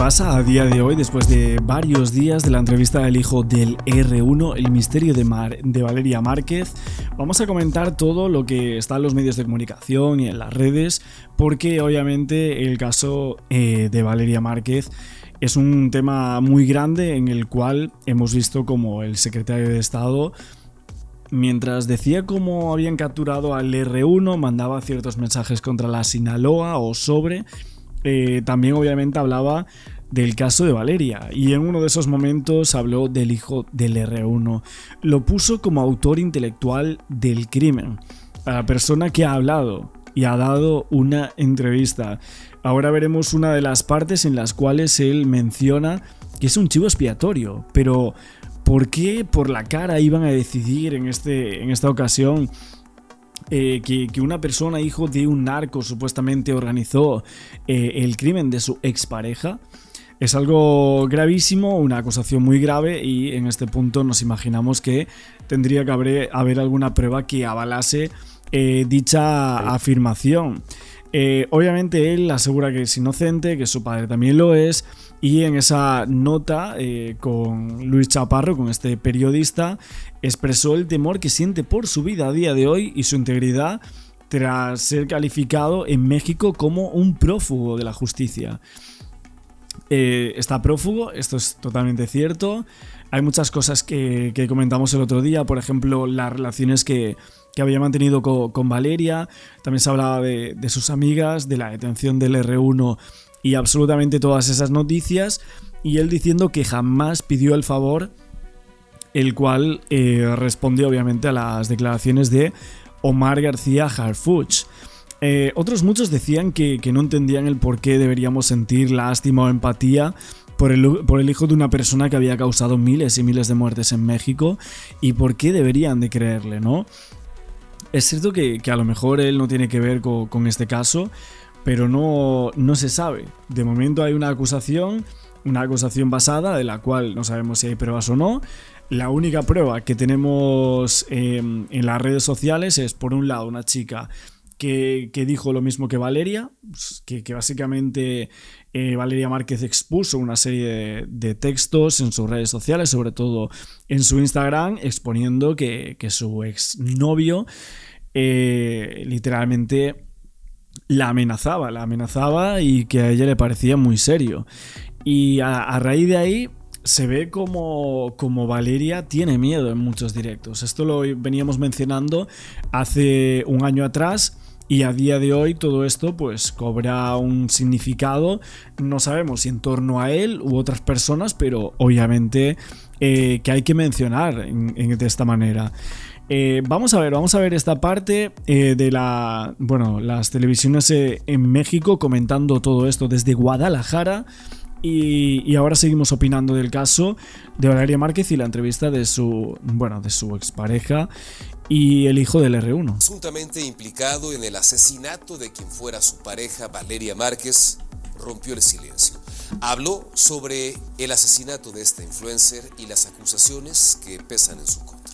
pasa a día de hoy, después de varios días de la entrevista del hijo del R1, el misterio de Valeria Márquez. Vamos a comentar todo lo que está en los medios de comunicación y en las redes, porque obviamente el caso de Valeria Márquez es un tema muy grande en el cual hemos visto como el secretario de Estado, mientras decía cómo habían capturado al R1, mandaba ciertos mensajes contra la Sinaloa o sobre... también obviamente hablaba del caso de Valeria, y en uno de esos momentos habló del hijo del R1. Lo puso como autor intelectual del crimen, a la persona que ha hablado y ha dado una entrevista. Ahora veremos una de las partes en las cuales él menciona que es un chivo expiatorio, pero ¿por qué por la cara iban a decidir en esta ocasión que una persona, hijo de un narco, supuestamente organizó el crimen de su expareja? Es algo gravísimo, una acusación muy grave, y en este punto nos imaginamos que tendría que haber alguna prueba que avalase dicha afirmación. Obviamente él asegura que es inocente, que su padre también lo es, y en esa nota con Luis Chaparro, con este periodista, expresó el temor que siente por su vida a día de hoy y su integridad tras ser calificado en México como un prófugo de la justicia. Está prófugo, esto es totalmente cierto. Hay muchas cosas que comentamos el otro día, por ejemplo, las relaciones que había mantenido con Valeria. También se hablaba de sus amigas, de la detención del R1 y absolutamente todas esas noticias, y él diciendo que jamás pidió el favor, el cual responde obviamente a las declaraciones de Omar García Harfuch. Otros muchos decían que no entendían el por qué deberíamos sentir lástima o empatía por el hijo de una persona que había causado miles y miles de muertes en México, y por qué deberían de creerle, ¿no? Es cierto que a lo mejor él no tiene que ver con este caso, pero no se sabe. De momento hay una acusación basada, de la cual no sabemos si hay pruebas o no. La única prueba que tenemos en las redes sociales es, por un lado, una chica que dijo lo mismo que Valeria, que básicamente Valeria Márquez expuso una serie de textos en sus redes sociales, sobre todo en su Instagram, exponiendo que su exnovio literalmente la amenazaba y que a ella le parecía muy serio. Y a raíz de ahí se ve como Valeria tiene miedo en muchos directos. Esto lo veníamos mencionando hace un año atrás, y a día de hoy todo esto pues cobra un significado. No sabemos si en torno a él u otras personas, pero obviamente que hay que mencionar de esta manera. Vamos a ver esta parte de las televisiones en México comentando todo esto desde Guadalajara. Y ahora seguimos opinando del caso de Valeria Márquez y la entrevista de su expareja y el hijo del R1. Presuntamente implicado en el asesinato de quien fuera su pareja, Valeria Márquez, rompió el silencio. Habló sobre el asesinato de esta influencer y las acusaciones que pesan en su contra.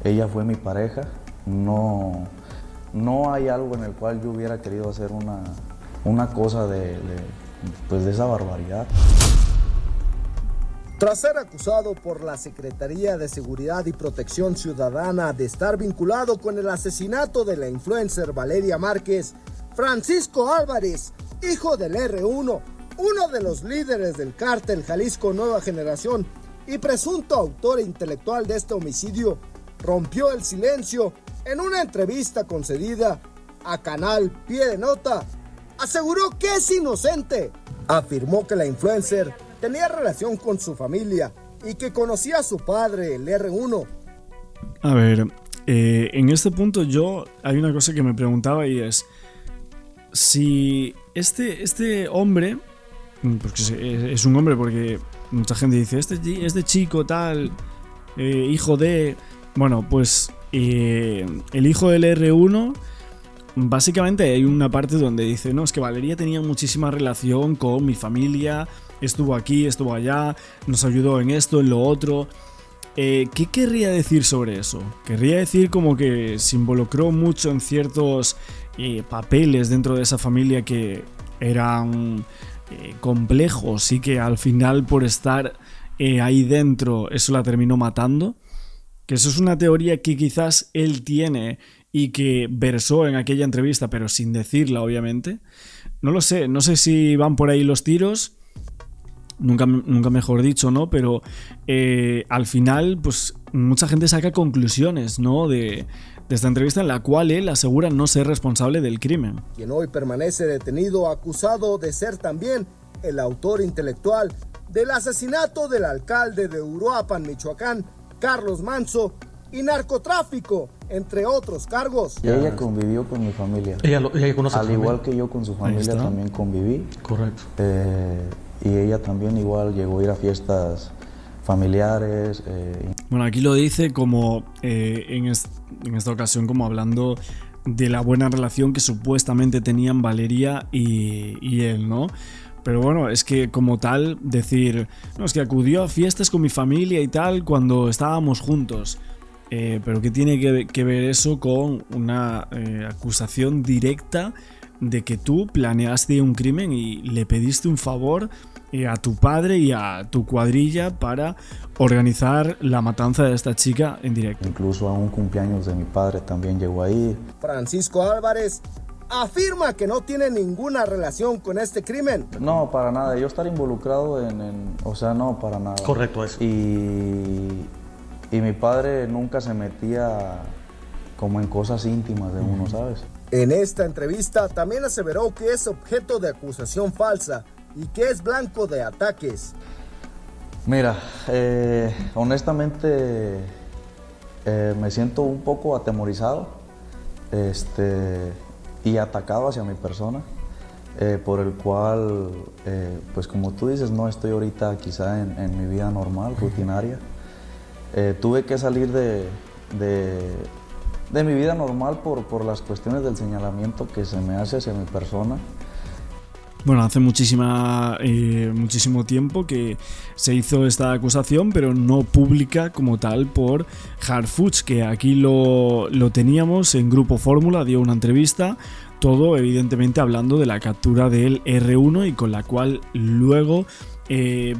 Ella fue mi pareja. No hay algo en el cual yo hubiera querido hacer una cosa de esa barbaridad. Tras ser acusado por la Secretaría de Seguridad y Protección Ciudadana de estar vinculado con el asesinato de la influencer Valeria Márquez, Francisco Álvarez, hijo del R1, uno de los líderes del cártel Jalisco Nueva Generación y presunto autor intelectual de este homicidio, rompió el silencio en una entrevista concedida a Canal Pie de Nota. Aseguró que es inocente. Afirmó que la influencer tenía relación con su familia y que conocía a su padre, el R1. A ver, en este punto hay una cosa que me preguntaba, y es si este hombre, porque es un hombre, porque mucha gente dice este chico tal, hijo de... Bueno, pues el hijo del R1, básicamente hay una parte donde dice, no, es que Valeria tenía muchísima relación con mi familia, estuvo aquí, estuvo allá, nos ayudó en esto, en lo otro. ¿Qué querría decir sobre eso? Querría decir como que se involucró mucho en ciertos papeles dentro de esa familia que eran complejos y que al final por estar ahí dentro eso la terminó matando. Que eso es una teoría que quizás él tiene y que versó en aquella entrevista, pero sin decirla, obviamente. No lo sé, no sé si van por ahí los tiros, nunca mejor dicho, ¿no? Pero al final, pues mucha gente saca conclusiones, ¿no? De esta entrevista en la cual él asegura no ser responsable del crimen. Quien hoy permanece detenido, acusado de ser también el autor intelectual del asesinato del alcalde de Uruapan, Michoacán, Carlos Manzo, y narcotráfico, entre otros cargos. Y ella convivió con mi familia. Ella conoce al igual que yo con su familia también conviví. Correcto. Y ella también igual llegó a ir a fiestas familiares. Bueno, aquí lo dice como en esta ocasión como hablando de la buena relación que supuestamente tenían Valeria y él, ¿no? Pero bueno, es que como tal decir, no, es que acudió a fiestas con mi familia y tal cuando estábamos juntos. Pero ¿qué tiene que ver eso con una acusación directa de que tú planeaste un crimen y le pediste un favor a tu padre y a tu cuadrilla para organizar la matanza de esta chica en directo? Incluso a un cumpleaños de mi padre también llegó ahí. Francisco Álvarez afirma que no tiene ninguna relación con este crimen. No, para nada. Yo estar involucrado o sea, no, para nada. Correcto eso. Y mi padre nunca se metía como en cosas íntimas de uno, ¿sabes? En esta entrevista también aseveró que es objeto de acusación falsa y que es blanco de ataques. Mira, honestamente me siento un poco atemorizado y atacado hacia mi persona, por el cual, pues como tú dices, no estoy ahorita quizá en mi vida normal, rutinaria. Tuve que salir de mi vida normal por las cuestiones del señalamiento que se me hace hacia mi persona. Bueno, hace muchísimo tiempo que se hizo esta acusación, pero no pública como tal por Harfuch, que aquí lo teníamos en Grupo Fórmula, dio una entrevista, todo evidentemente hablando de la captura del R1 y con la cual luego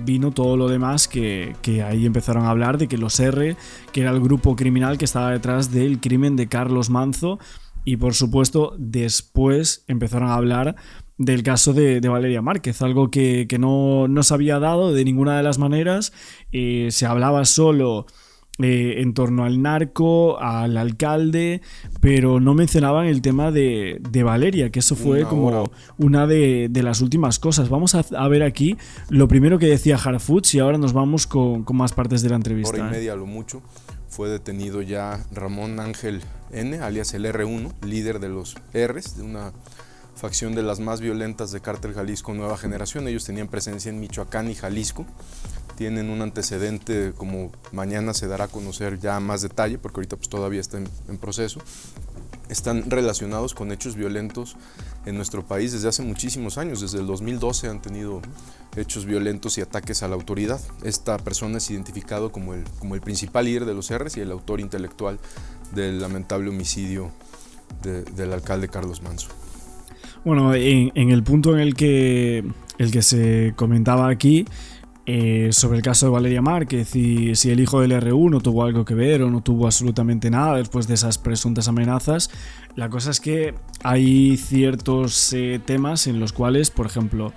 vino todo lo demás que ahí empezaron a hablar de que los R, que era el grupo criminal que estaba detrás del crimen de Carlos Manzo, y por supuesto después empezaron a hablar del caso de Valeria Márquez, algo que no se había dado de ninguna de las maneras. Se hablaba solo en torno al narco, al alcalde, pero no mencionaban el tema de Valeria, que eso fue como una de las últimas cosas. Vamos a ver aquí lo primero que decía Harfuch y ahora nos vamos con más partes de la entrevista. Hora y media a lo mucho fue detenido ya Ramón Ángel N., alias el R1, líder de los Rs, de una facción de las más violentas de Cártel Jalisco Nueva Generación. Ellos tenían presencia en Michoacán y Jalisco. Tienen un antecedente, como mañana se dará a conocer ya más detalle, porque ahorita pues todavía está en proceso. Están relacionados con hechos violentos en nuestro país desde hace muchísimos años. Desde el 2012 han tenido hechos violentos y ataques a la autoridad. Esta persona es identificado como el principal líder de los Rs y el autor intelectual del lamentable homicidio del alcalde Carlos Manzo. Bueno, en el punto en el que se comentaba aquí sobre el caso de Valeria Márquez y si el hijo del R1 tuvo algo que ver o no tuvo absolutamente nada después de esas presuntas amenazas, la cosa es que hay ciertos temas en los cuales, por ejemplo,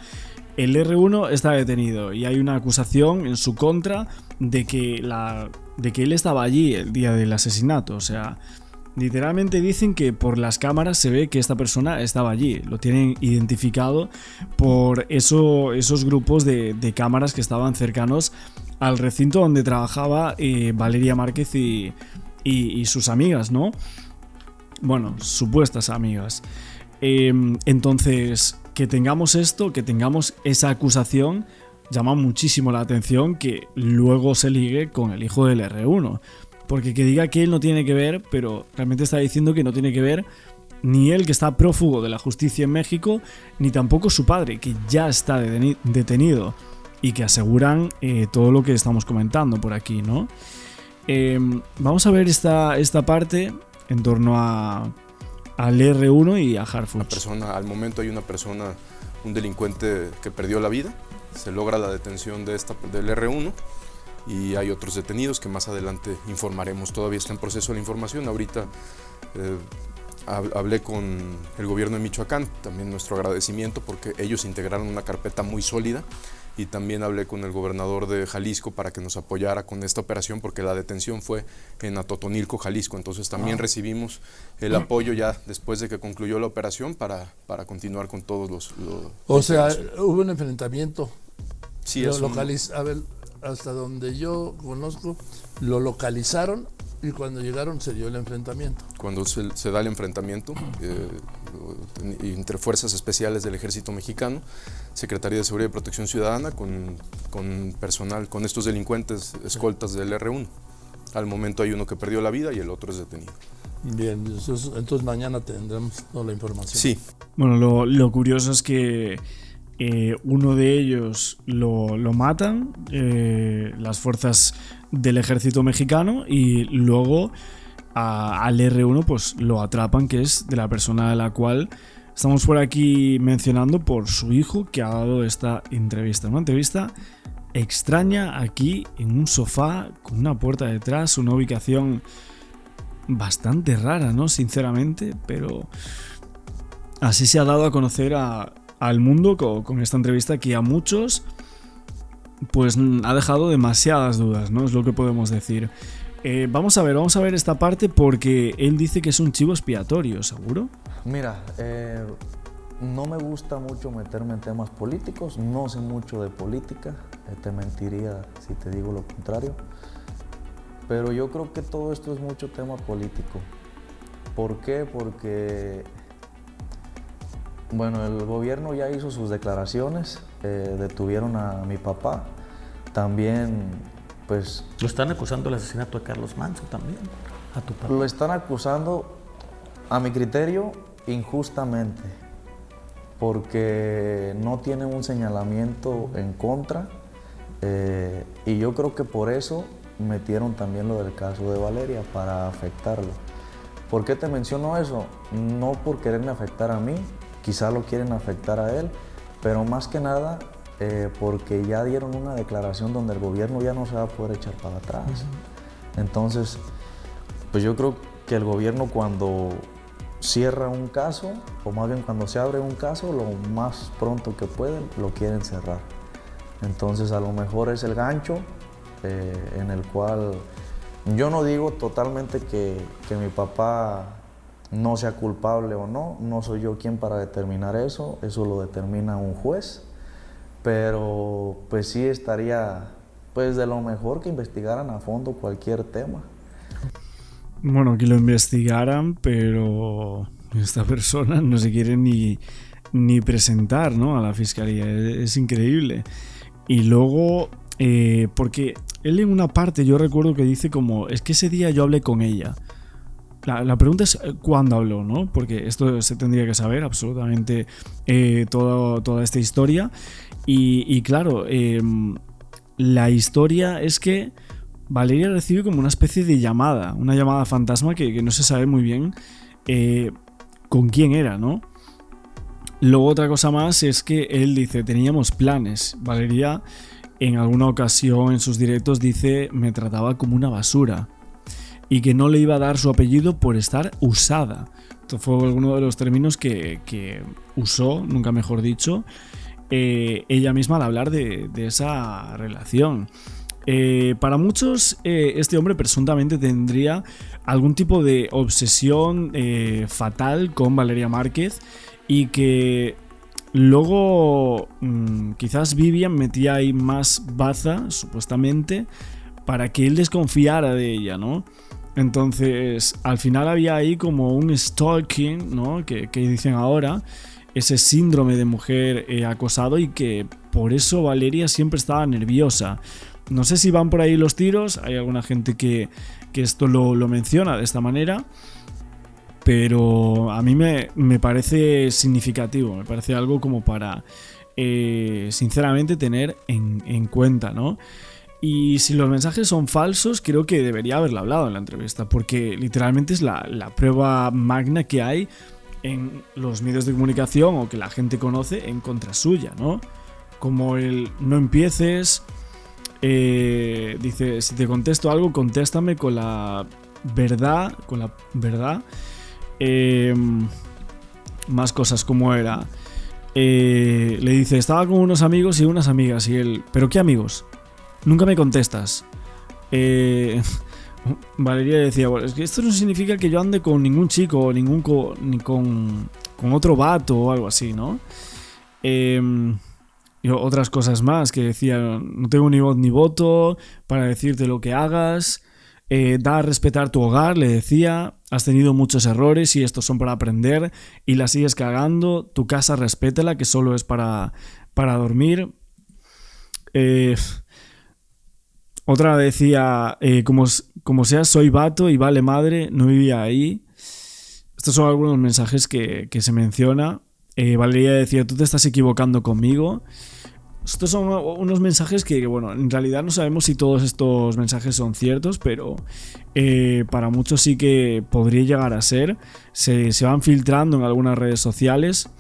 el R1 está detenido y hay una acusación en su contra de que él estaba allí el día del asesinato. O sea, literalmente dicen que por las cámaras se ve que esta persona estaba allí. Lo tienen identificado por esos grupos de cámaras que estaban cercanos al recinto donde trabajaba Valeria Márquez y sus amigas, ¿no? Bueno, supuestas amigas. Entonces, que tengamos esto, que tengamos esa acusación, llama muchísimo la atención que luego se ligue con el hijo del R1. Porque que diga que él no tiene que ver, pero realmente está diciendo que no tiene que ver ni él, que está prófugo de la justicia en México, ni tampoco su padre, que ya está detenido y que aseguran todo lo que estamos comentando por aquí, ¿no? Vamos a ver esta parte en torno a al R1 y a Harfuch. Al momento hay un delincuente que perdió la vida, se logra la detención del R1 y hay otros detenidos que más adelante informaremos. Todavía está en proceso la información. Ahorita hablé con el gobierno de Michoacán, también nuestro agradecimiento porque ellos integraron una carpeta muy sólida, y también hablé con el gobernador de Jalisco para que nos apoyara con esta operación porque la detención fue en Atotonilco, Jalisco. Entonces también recibimos el apoyo ya después de que concluyó la operación para continuar con todos los o sea, hubo un enfrentamiento. Sí, A ver, hasta donde yo conozco, lo localizaron y cuando llegaron se dio el enfrentamiento. Cuando se da el enfrentamiento entre fuerzas especiales del Ejército Mexicano, Secretaría de Seguridad y Protección Ciudadana, con personal, con estos delincuentes escoltas del R1. Al momento hay uno que perdió la vida y el otro es detenido. Bien, entonces mañana tendremos toda la información. Sí. Bueno, lo curioso es que uno de ellos lo matan las fuerzas del ejército mexicano, y luego al R1 pues lo atrapan, que es de la persona a la cual estamos por aquí mencionando por su hijo, que ha dado esta entrevista. Una entrevista extraña aquí en un sofá con una puerta detrás, una ubicación bastante rara, ¿no? Sinceramente, pero así se ha dado a conocer al mundo con esta entrevista, que a muchos pues ha dejado demasiadas dudas, ¿no? Es lo que podemos decir. Vamos a ver esta parte porque él dice que es un chivo expiatorio, ¿seguro? Mira, no me gusta mucho meterme en temas políticos, no sé mucho de política, te mentiría si te digo lo contrario, pero yo creo que todo esto es mucho tema político. ¿Por qué? Porque bueno, el gobierno ya hizo sus declaraciones, detuvieron a mi papá, también pues... Lo están acusando del asesinato de Carlos Manzo también, a tu papá. Lo están acusando, a mi criterio, injustamente, porque no tienen un señalamiento en contra, y yo creo que por eso metieron también lo del caso de Valeria, para afectarlo. ¿Por qué te menciono eso? No por quererme afectar a mí, quizá lo quieren afectar a él, pero más que nada porque ya dieron una declaración donde el gobierno ya no se va a poder echar para atrás. Entonces, pues yo creo que el gobierno, cuando cierra un caso, o más bien cuando se abre un caso, lo más pronto que pueden, lo quieren cerrar. Entonces a lo mejor es el gancho en el cual yo no digo totalmente que mi papá no sea culpable o no, no soy yo quien para determinar eso lo determina un juez, pero pues sí estaría pues de lo mejor que investigaran a fondo cualquier tema. Bueno, que lo investigaran, pero esta persona no se quiere ni presentar, ¿no?, a la fiscalía. Es increíble. Y luego, porque él en una parte yo recuerdo que dice como, es que ese día yo hablé con ella. La pregunta es cuándo habló, ¿no? Porque esto se tendría que saber absolutamente toda esta historia. Y claro, la historia es que Valeria recibe como una especie de llamada, una llamada fantasma que no se sabe muy bien con quién era, ¿no? Luego otra cosa más es que él dice, teníamos planes. Valeria en alguna ocasión en sus directos dice, me trataba como una basura y que no le iba a dar su apellido por estar usada. Esto fue uno de los términos que usó, nunca mejor dicho, ella misma al hablar de esa relación. Para muchos este hombre presuntamente tendría algún tipo de obsesión fatal con Valeria Márquez, y que luego quizás Vivian metía ahí más baza, supuestamente, para que él desconfiara de ella, ¿no? Entonces, al final había ahí como un stalking, ¿no?, que dicen ahora, ese síndrome de mujer acosado, y que por eso Valeria siempre estaba nerviosa. No sé si van por ahí los tiros, hay alguna gente que esto lo menciona de esta manera, pero a mí me parece significativo, me parece algo como para sinceramente tener en cuenta, ¿no? Y si los mensajes son falsos, creo que debería haberlo hablado en la entrevista, porque literalmente es la prueba magna que hay en los medios de comunicación o que la gente conoce en contra suya, ¿no? Como el no empieces, dice, si te contesto algo, contéstame con la verdad, más cosas como era. Le dice, estaba con unos amigos y unas amigas, y él, ¿pero qué amigos? Nunca me contestas. Valeria decía, bueno, es que esto no significa que yo ande con ningún chico, ni con otro vato o algo así, ¿no? Y otras cosas más que decía, no tengo ni voz ni voto para decirte lo que hagas. Da a respetar tu hogar, le decía, has tenido muchos errores y estos son para aprender y la sigues cagando, tu casa respétala, que solo es para dormir. Otra decía, como seas soy vato y vale madre, no vivía ahí. Estos son algunos mensajes que se menciona. Valeria decía, tú te estás equivocando conmigo. Estos son unos mensajes que, bueno, en realidad no sabemos si todos estos mensajes son ciertos, pero para muchos sí que podría llegar a ser. Se van filtrando en algunas redes sociales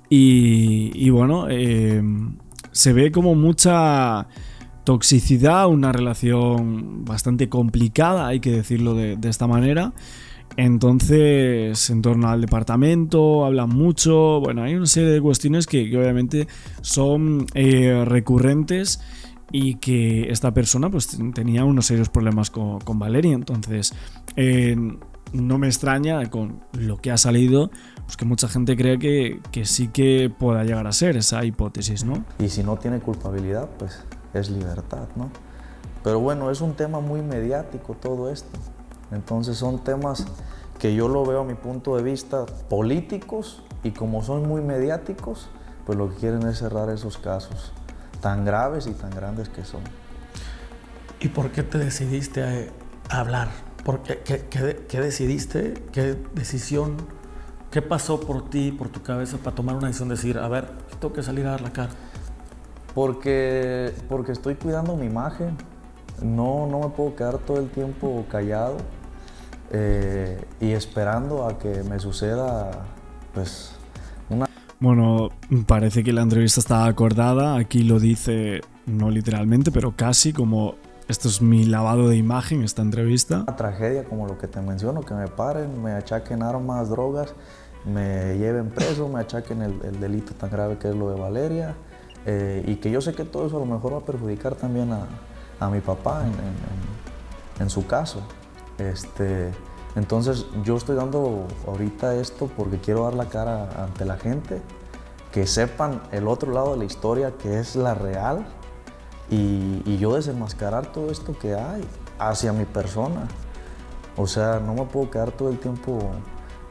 y bueno, se ve como mucha toxicidad, una relación bastante complicada, hay que decirlo de esta manera. Entonces, en torno al departamento, hablan mucho. Bueno, hay una serie de cuestiones que obviamente son recurrentes y que esta persona pues tenía unos serios problemas con Valeria. Entonces, no me extraña con lo que ha salido, pues que mucha gente cree que sí que pueda llegar a ser esa hipótesis, ¿no? Y si no tiene culpabilidad, pues es libertad, ¿no? Pero bueno, es un tema muy mediático todo esto. Entonces son temas que yo lo veo a mi punto de vista políticos, y como son muy mediáticos, pues lo que quieren es cerrar esos casos tan graves y tan grandes que son. ¿Y por qué te decidiste a hablar? ¿Qué decidiste? ¿Qué decisión? ¿Qué pasó por ti, por tu cabeza para tomar una decisión de decir, a ver, tengo que salir a dar la cara? Porque estoy cuidando mi imagen. No me puedo quedar todo el tiempo callado y esperando a que me suceda, pues, una... Bueno, parece que la entrevista está acordada. Aquí lo dice, no literalmente, pero casi como esto es mi lavado de imagen, esta entrevista. Una tragedia como lo que te menciono, que me paren, me achaquen armas, drogas, me lleven preso, me achaquen el delito tan grave que es lo de Valeria, y que yo sé que todo eso a lo mejor va a perjudicar también a mi papá en su caso. Entonces yo estoy dando ahorita esto porque quiero dar la cara ante la gente, que sepan el otro lado de la historia, que es la real, y yo desenmascarar todo esto que hay hacia mi persona. O sea, no me puedo quedar todo el tiempo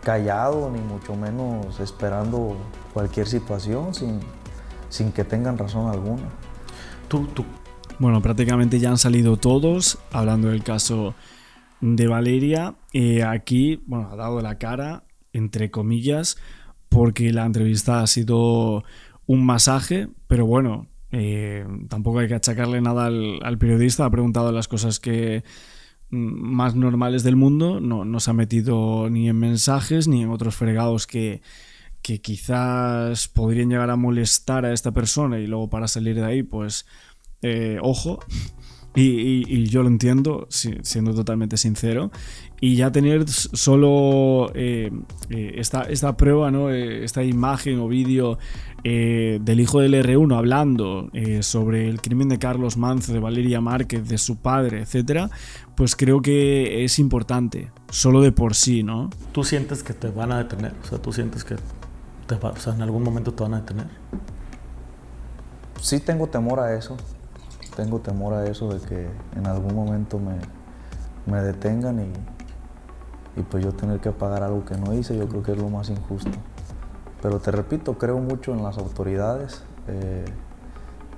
callado, ni mucho menos esperando cualquier situación sin que tengan razón alguna. Bueno, prácticamente ya han salido todos hablando del caso de Valeria. Aquí, bueno, ha dado la cara, entre comillas, porque la entrevista ha sido un masaje, pero bueno, tampoco hay que achacarle nada al periodista. Ha preguntado las cosas que más normales del mundo, no se ha metido ni en mensajes ni en otros fregados que quizás podrían llegar a molestar a esta persona, y luego para salir de ahí, pues ojo. Y yo lo entiendo, siendo totalmente sincero. Y ya tener solo esta prueba, ¿no? Esta imagen o vídeo del hijo del R1 hablando sobre el crimen de Carlos Manzo, de Valeria Márquez, de su padre, etcétera, pues creo que es importante, solo de por sí, ¿no? ¿Tú sientes que te van a detener? O sea, ¿tú sientes que en algún momento te van a detener? Sí tengo temor a eso. Tengo temor a eso, de que en algún momento me detengan y pues yo tener que pagar algo que no hice. Yo creo que es lo más injusto. Pero te repito, creo mucho en las autoridades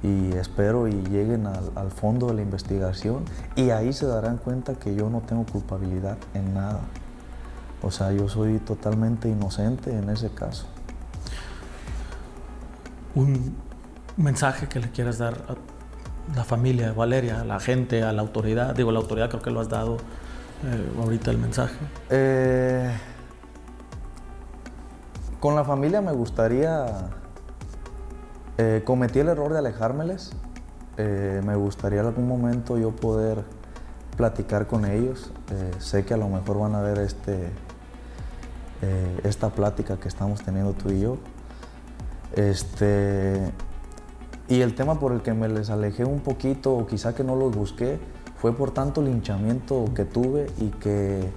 y espero y lleguen al fondo de la investigación, y ahí se darán cuenta que yo no tengo culpabilidad en nada. O sea, yo soy totalmente inocente en ese caso. Un mensaje que le quieras dar la familia de Valeria, a la gente, a la autoridad? Digo, la autoridad creo que lo has dado ahorita el mensaje. Con la familia me gustaría, cometí el error de alejármeles, me gustaría en algún momento yo poder platicar con ellos, sé que a lo mejor van a ver esta plática que estamos teniendo tú y yo, y el tema por el que me les alejé un poquito, o quizá que no los busqué, fue por tanto linchamiento que tuve y que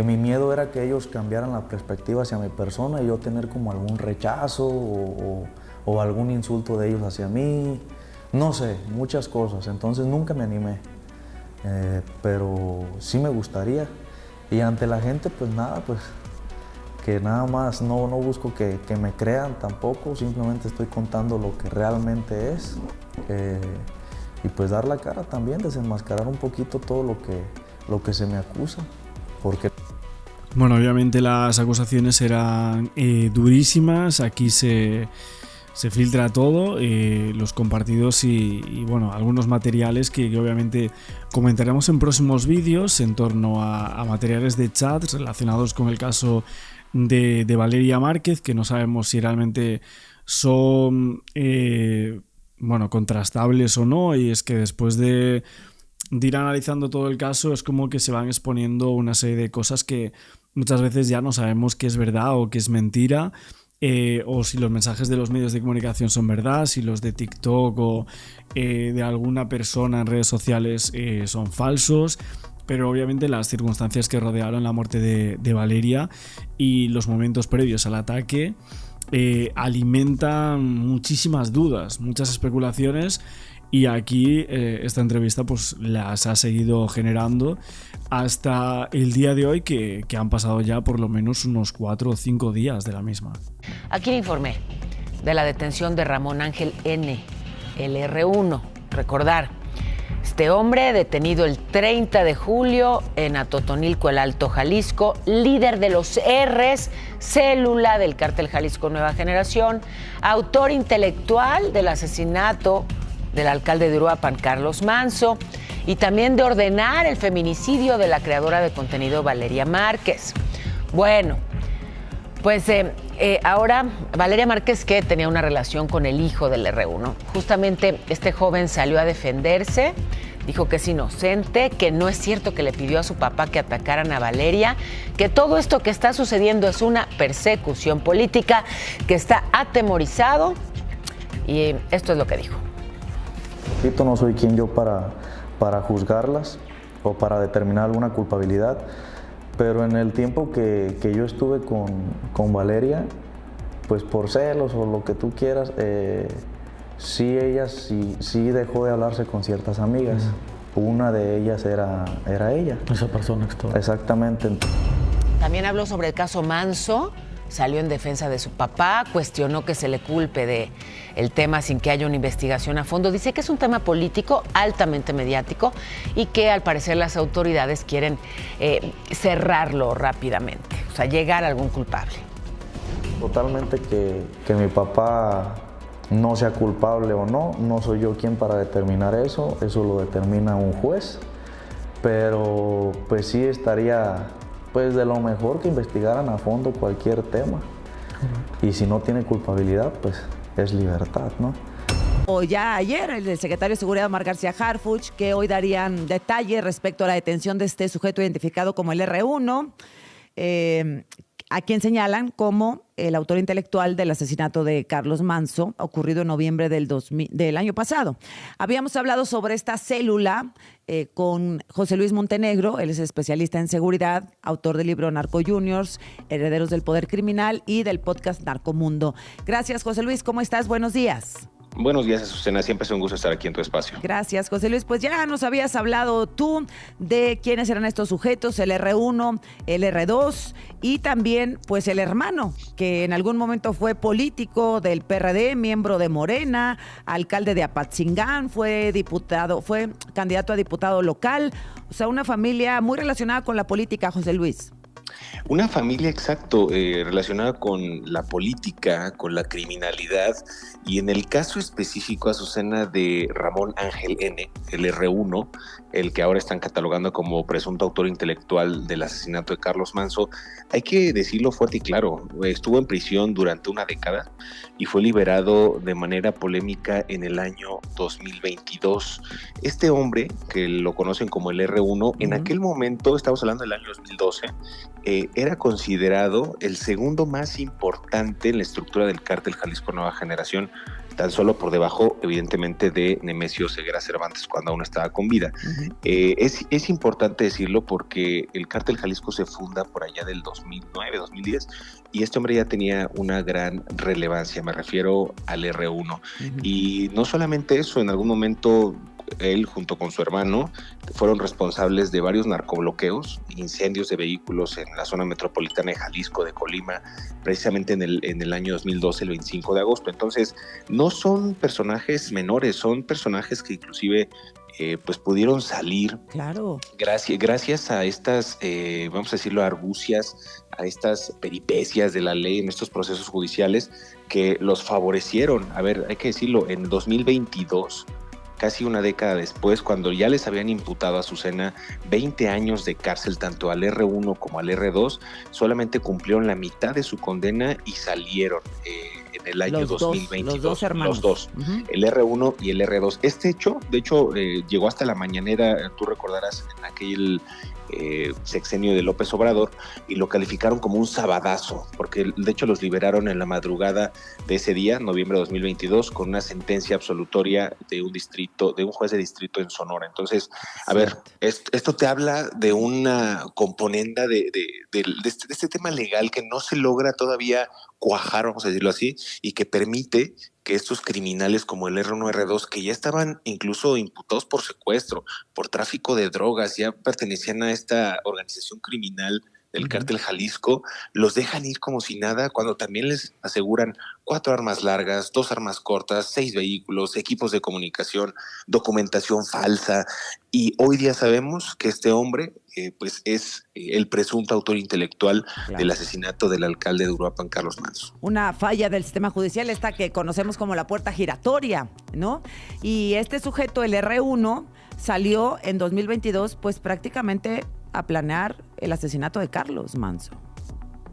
mi miedo era que ellos cambiaran la perspectiva hacia mi persona y yo tener como algún rechazo o algún insulto de ellos hacia mí, no sé, muchas cosas, entonces nunca me animé, pero sí me gustaría. Y ante la gente, pues nada, pues que nada más no busco que me crean tampoco, simplemente estoy contando lo que realmente es, y pues dar la cara también, desenmascarar un poquito todo lo que se me acusa, porque... Bueno, obviamente las acusaciones eran durísimas, aquí se filtra todo, los compartidos y bueno, algunos materiales que obviamente comentaremos en próximos vídeos en torno a materiales de chat relacionados con el caso de Valeria Márquez, que no sabemos si realmente son contrastables o no, y es que después de ir analizando todo el caso es como que se van exponiendo una serie de cosas que muchas veces ya no sabemos qué es verdad o qué es mentira, o si los mensajes de los medios de comunicación son verdad, si los de TikTok o de alguna persona en redes sociales son falsos. Pero obviamente las circunstancias que rodearon la muerte de Valeria y los momentos previos al ataque alimentan muchísimas dudas, muchas especulaciones, y aquí esta entrevista pues las ha seguido generando hasta el día de hoy, que han pasado ya por lo menos unos 4 o 5 días de la misma. Aquí le informé de la detención de Ramón Ángel N., el R1. Recordar, este hombre detenido el 30 de julio en Atotonilco, el Alto Jalisco, líder de los R's, célula del cártel Jalisco Nueva Generación, autor intelectual del asesinato del alcalde de Uruapan, Carlos Manso, y también de ordenar el feminicidio de la creadora de contenido Valeria Márquez. Bueno, pues ahora Valeria Márquez, que tenía una relación con el hijo del R1, justamente este joven salió a defenderse, dijo que es inocente, que no es cierto que le pidió a su papá que atacaran a Valeria, que todo esto que está sucediendo es una persecución política, que está atemorizado, y esto es lo que dijo. No soy quien yo para juzgarlas o para determinar alguna culpabilidad, pero en el tiempo que yo estuve con Valeria, pues por celos o lo que tú quieras, sí dejó de hablarse con ciertas amigas. Una de ellas era ella. Esa persona extra. Exactamente. También habló sobre el caso Manso, salió en defensa de su papá, cuestionó que se le culpe de el tema sin que haya una investigación a fondo. Dice que es un tema político altamente mediático y que al parecer las autoridades quieren cerrarlo rápidamente, o sea, llegar a algún culpable. Totalmente que mi papá no sea culpable o no soy yo quien para determinar eso lo determina un juez, pero pues sí estaría pues de lo mejor que investigaran a fondo cualquier tema, y si no tiene culpabilidad, pues es libertad, ¿no? O ya ayer, el secretario de Seguridad, Omar García Harfuch, que hoy darían detalles respecto a la detención de este sujeto identificado como el R1, a quien señalan como el autor intelectual del asesinato de Carlos Manso, ocurrido en noviembre del año pasado. Habíamos hablado sobre esta célula con José Luis Montenegro, él es especialista en seguridad, autor del libro Narco Juniors, Herederos del Poder Criminal, y del podcast Narcomundo. Gracias, José Luis, ¿cómo estás? Buenos días. Buenos días, Azucena. Siempre es un gusto estar aquí en tu espacio. Gracias, José Luis. Pues ya nos habías hablado tú de quiénes eran estos sujetos, el R1, el R2 y también pues el hermano, que en algún momento fue político del PRD, miembro de Morena, alcalde de Apatzingán, fue candidato a diputado local. O sea, una familia muy relacionada con la política, José Luis. Una familia, exacto, relacionada con la política, con la criminalidad, y en el caso específico, Azucena, de Ramón Ángel N., el R1, el que ahora están catalogando como presunto autor intelectual del asesinato de Carlos Manzo, hay que decirlo fuerte y claro, estuvo en prisión durante una década y fue liberado de manera polémica en el año 2022. Este hombre, que lo conocen como el R1, en aquel momento, estamos hablando del año 2012, era considerado el segundo más importante en la estructura del cártel Jalisco Nueva Generación, tan solo por debajo, evidentemente, de Nemesio Ceguera Cervantes cuando aún estaba con vida. Es importante decirlo porque el cártel Jalisco se funda por allá del 2009, 2010, y este hombre ya tenía una gran relevancia, me refiero al R1. Y no solamente eso, en algún momento él junto con su hermano fueron responsables de varios narcobloqueos, incendios de vehículos en la zona metropolitana de Jalisco, de Colima, precisamente en el año 2012, el 25 de agosto. Entonces, no son personajes menores, son personajes que inclusive pues pudieron salir, claro, gracias a estas, vamos a decirlo, argucias, a estas peripecias de la ley en estos procesos judiciales que los favorecieron. A ver, hay que decirlo, en 2022, casi una década después, cuando ya les habían imputado a Azucena 20 años de cárcel, tanto al R1 como al R2, solamente cumplieron la mitad de su condena y salieron en el año 2022. Los dos hermanos. Los dos, el R1 y el R2. Este hecho, de hecho, llegó hasta la mañanera, tú recordarás, en aquel sexenio de López Obrador, y lo calificaron como un sabadazo, porque de hecho los liberaron en la madrugada de ese día, noviembre de 2022, con una sentencia absolutoria de un juez de distrito en Sonora. Entonces, a ver, esto te habla de una componenda de este tema legal que no se logra todavía cuajar, vamos a decirlo así, y que permite que estos criminales como el R1, R2, que ya estaban incluso imputados por secuestro, por tráfico de drogas, ya pertenecían a esta organización criminal del cártel Jalisco, los dejan ir como si nada, cuando también les aseguran 4 armas largas, 2 armas cortas, 6 vehículos, equipos de comunicación, documentación falsa. Y hoy día sabemos que este hombre pues es el presunto autor intelectual del asesinato del alcalde de Uruapan, Carlos Manzo. Una falla del sistema judicial, esta que conocemos como la puerta giratoria, ¿no? Y este sujeto, el R1, salió en 2022 pues prácticamente a planear el asesinato de Carlos Manzo.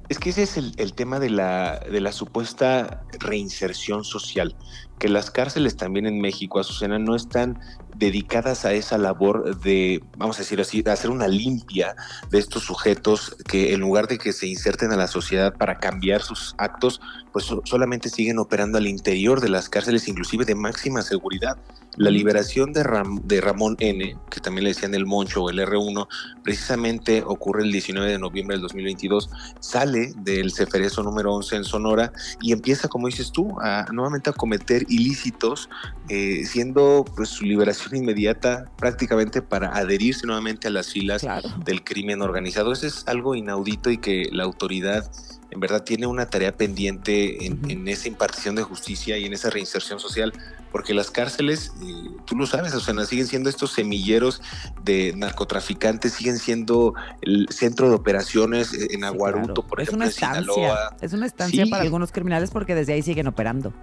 Es que ese es el tema de la supuesta reinserción social, que las cárceles también en México, Azucena, no están dedicadas a esa labor de, vamos a decir así, de hacer una limpia de estos sujetos que en lugar de que se inserten a la sociedad para cambiar sus actos, pues solamente siguen operando al interior de las cárceles, inclusive de máxima seguridad. La liberación de Ramón N., que también le decían el Moncho o el R1, precisamente ocurre el 19 de noviembre del 2022, sale del Ceferezo número 11 en Sonora y empieza, como dices tú, nuevamente a cometer ilícitos, siendo pues su liberación inmediata prácticamente para adherirse nuevamente a las filas del crimen organizado. Eso es algo inaudito y que la autoridad en verdad tiene una tarea pendiente en esa impartición de justicia y en esa reinserción social, porque las cárceles, tú lo sabes, o sea, siguen siendo estos semilleros de narcotraficantes, siguen siendo el centro de operaciones en Aguaruto, por ejemplo, en Sinaloa. Es una estancia para algunos criminales porque desde ahí siguen operando.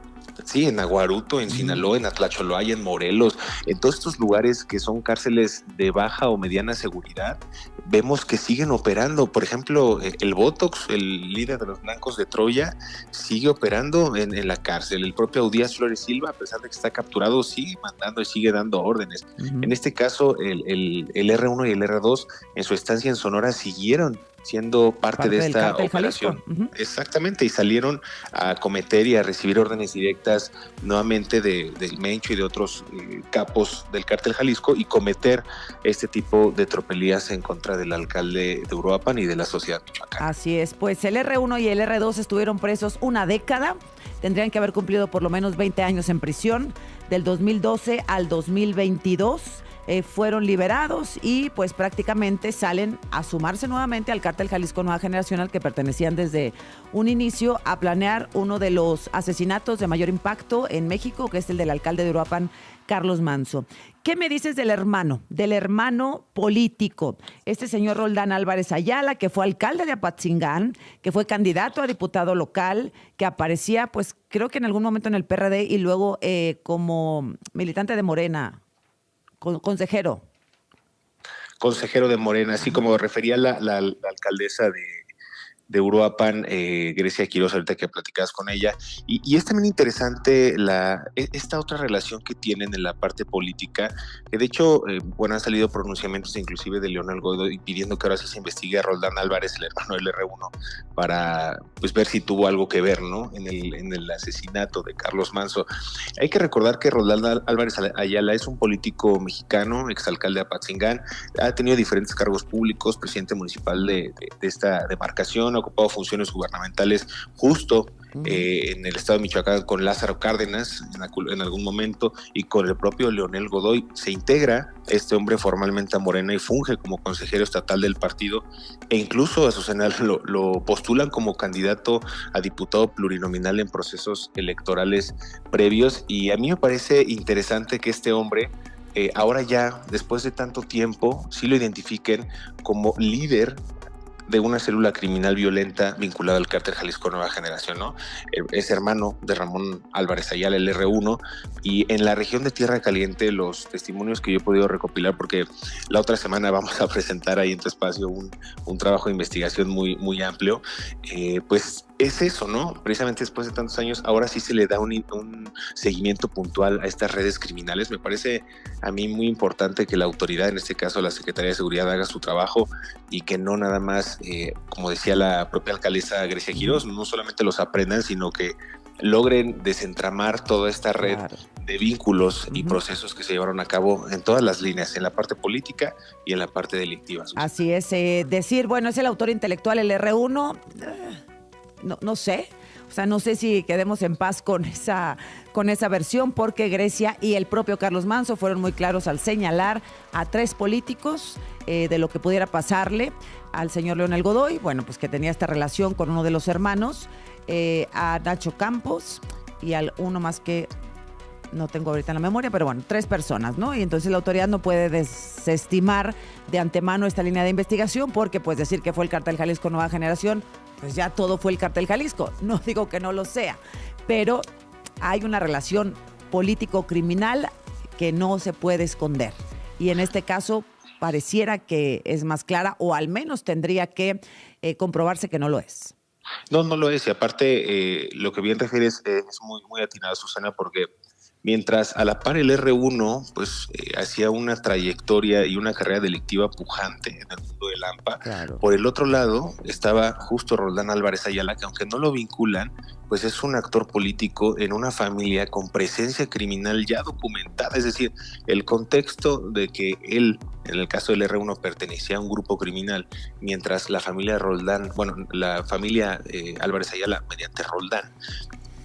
Sí, en Aguaruto, en Sinaloa, en Atlacholoaya, en Morelos, en todos estos lugares que son cárceles de baja o mediana seguridad, vemos que siguen operando. Por ejemplo, el Botox, el líder de los Blancos de Troya, sigue operando en la cárcel. El propio Audías Flores Silva, a pesar de que está capturado, sigue mandando y sigue dando órdenes. En este caso, el R1 y el R2, en su estancia en Sonora, siguieron siendo parte de esta operación. Exactamente, y salieron a cometer y a recibir órdenes directas nuevamente del Mencho y de otros capos del cártel Jalisco y cometer este tipo de tropelías en contra del alcalde de Uruapan y de la sociedad michoacana. Así es, pues el R1 y el R2 estuvieron presos una década, tendrían que haber cumplido por lo menos 20 años en prisión, del 2012 al 2022. fueron liberados y pues prácticamente salen a sumarse nuevamente al Cártel Jalisco Nueva Generación, al que pertenecían desde un inicio, a planear uno de los asesinatos de mayor impacto en México, que es el del alcalde de Uruapan, Carlos Manso. ¿Qué me dices del hermano político? Este señor Roldán Álvarez Ayala, que fue alcalde de Apatzingán, que fue candidato a diputado local, que aparecía, pues creo que en algún momento en el PRD y luego como militante de Morena, consejero. Consejero de Morena, así como refería la alcaldesa de Uruapan, Grecia Quiroz, ahorita que platicabas con ella. Y es también interesante esta otra relación que tienen en la parte política, que de hecho, han salido pronunciamientos inclusive de Leonel Godoy pidiendo que ahora sí se investigue a Roldán Álvarez, el hermano del R1, para pues ver si tuvo algo que ver, ¿no?, en el asesinato de Carlos Manso. Hay que recordar que Roldán Álvarez Ayala es un político mexicano, exalcalde de Apatzingán, ha tenido diferentes cargos públicos, presidente municipal de esta demarcación, ha ocupado funciones gubernamentales justo en el estado de Michoacán con Lázaro Cárdenas en algún momento, y con el propio Leonel Godoy. Se integra este hombre formalmente a Morena y funge como consejero estatal del partido, e incluso a Azucena lo postulan como candidato a diputado plurinominal en procesos electorales previos. Y a mí me parece interesante que este hombre ahora ya, después de tanto tiempo, sí lo identifiquen como líder de una célula criminal violenta vinculada al Cártel Jalisco Nueva Generación, ¿no? Es hermano de Ramón Álvarez Ayala, el R1, y en la región de Tierra Caliente, los testimonios que yo he podido recopilar, porque la otra semana vamos a presentar ahí en tu espacio un trabajo de investigación muy amplio, pues es eso, ¿no? Precisamente después de tantos años, ahora sí se le da un seguimiento puntual a estas redes criminales. Me parece a mí muy importante que la autoridad, en este caso la Secretaría de Seguridad, haga su trabajo y que no nada más, como decía la propia alcaldesa Grecia Quiroz, no solamente los aprendan, sino que logren desentramar toda esta red de vínculos y procesos que se llevaron a cabo en todas las líneas, en la parte política y en la parte delictiva. Así es, decir, bueno, es el autor intelectual, el R1, no sé. O sea, no sé si quedemos en paz con esa versión, porque Grecia y el propio Carlos Manso fueron muy claros al señalar a 3 políticos de lo que pudiera pasarle al señor Leonel Godoy, bueno, pues que tenía esta relación con uno de los hermanos, a Nacho Campos y al uno más que no tengo ahorita en la memoria, pero bueno, 3 personas, ¿no? Y entonces la autoridad no puede desestimar de antemano esta línea de investigación, porque pues decir que fue el Cártel Jalisco Nueva Generación, pues ya todo fue el Cártel Jalisco. No digo que no lo sea, pero hay una relación político-criminal que no se puede esconder. Y en este caso pareciera que es más clara, o al menos tendría que comprobarse que no lo es. No lo es. Y aparte, lo que bien refieres es muy atinado, Susana, porque mientras a la par el R1 pues hacía una trayectoria y una carrera delictiva pujante en el mundo del AMPA, claro, por el otro lado estaba justo Roldán Álvarez Ayala, que aunque no lo vinculan, pues es un actor político en una familia con presencia criminal ya documentada. Es decir, el contexto de que él, en el caso del R1, pertenecía a un grupo criminal, mientras la familia Roldán, la familia Álvarez Ayala, mediante Roldán,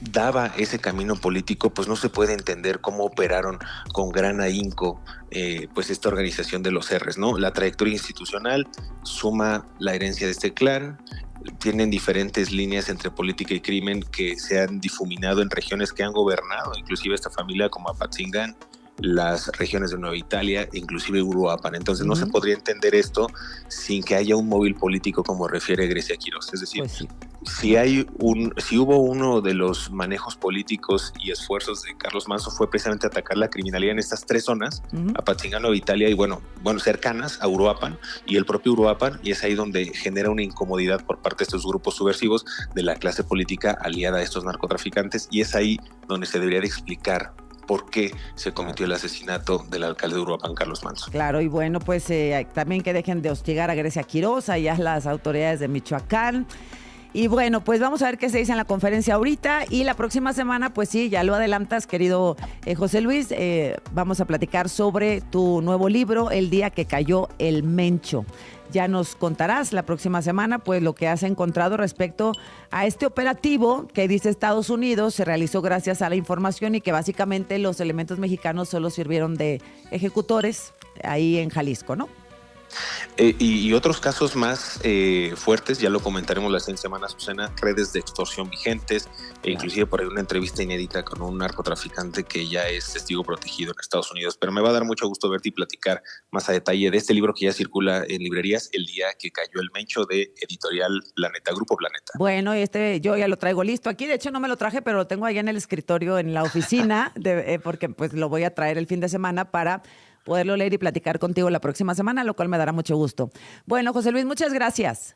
daba ese camino político, pues no se puede entender cómo operaron con gran ahínco pues esta organización de los R's, ¿no? La trayectoria institucional suma la herencia de este clan, tienen diferentes líneas entre política y crimen que se han difuminado en regiones que han gobernado, inclusive esta familia, como Apatzingán, las regiones de Nueva Italia, inclusive Uruapan. Entonces no se podría entender esto sin que haya un móvil político, como refiere Grecia Quiroz. Es decir, pues sí, si hubo uno de los manejos políticos y esfuerzos de Carlos Manso, fue precisamente atacar la criminalidad en estas 3 zonas, Apatzingán, Nueva Italia y bueno, cercanas a Uruapan y el propio Uruapan, y es ahí donde genera una incomodidad por parte de estos grupos subversivos de la clase política aliada a estos narcotraficantes, y es ahí donde se debería de explicar por qué se cometió el asesinato del alcalde de Uruapan, Carlos Manso. Claro, y bueno, pues también que dejen de hostigar a Grecia Quiroz y a las autoridades de Michoacán. Y bueno, pues vamos a ver qué se dice en la conferencia ahorita. Y la próxima semana, pues sí, ya lo adelantas, querido José Luis, vamos a platicar sobre tu nuevo libro, El día que cayó el Mencho. Ya nos contarás la próxima semana pues lo que has encontrado respecto a este operativo que dice Estados Unidos se realizó gracias a la información y que básicamente los elementos mexicanos solo sirvieron de ejecutores ahí en Jalisco, ¿no? Y otros casos más fuertes, ya lo comentaremos la siguiente semana, Susana, redes de extorsión vigentes, e inclusive por ahí una entrevista inédita con un narcotraficante que ya es testigo protegido en Estados Unidos. Pero me va a dar mucho gusto verte y platicar más a detalle de este libro que ya circula en librerías, El día que cayó el Mencho, de Editorial Planeta, Grupo Planeta. Bueno, yo ya lo traigo listo aquí. De hecho, no me lo traje, pero lo tengo allá en el escritorio, en la oficina, porque pues lo voy a traer el fin de semana para poderlo leer y platicar contigo la próxima semana, lo cual me dará mucho gusto. Bueno, José Luis, muchas gracias.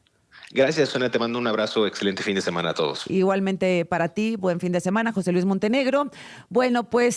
Gracias, Sonia, te mando un abrazo, excelente fin de semana a todos. Igualmente para ti, buen fin de semana, José Luis Montenegro. Bueno, pues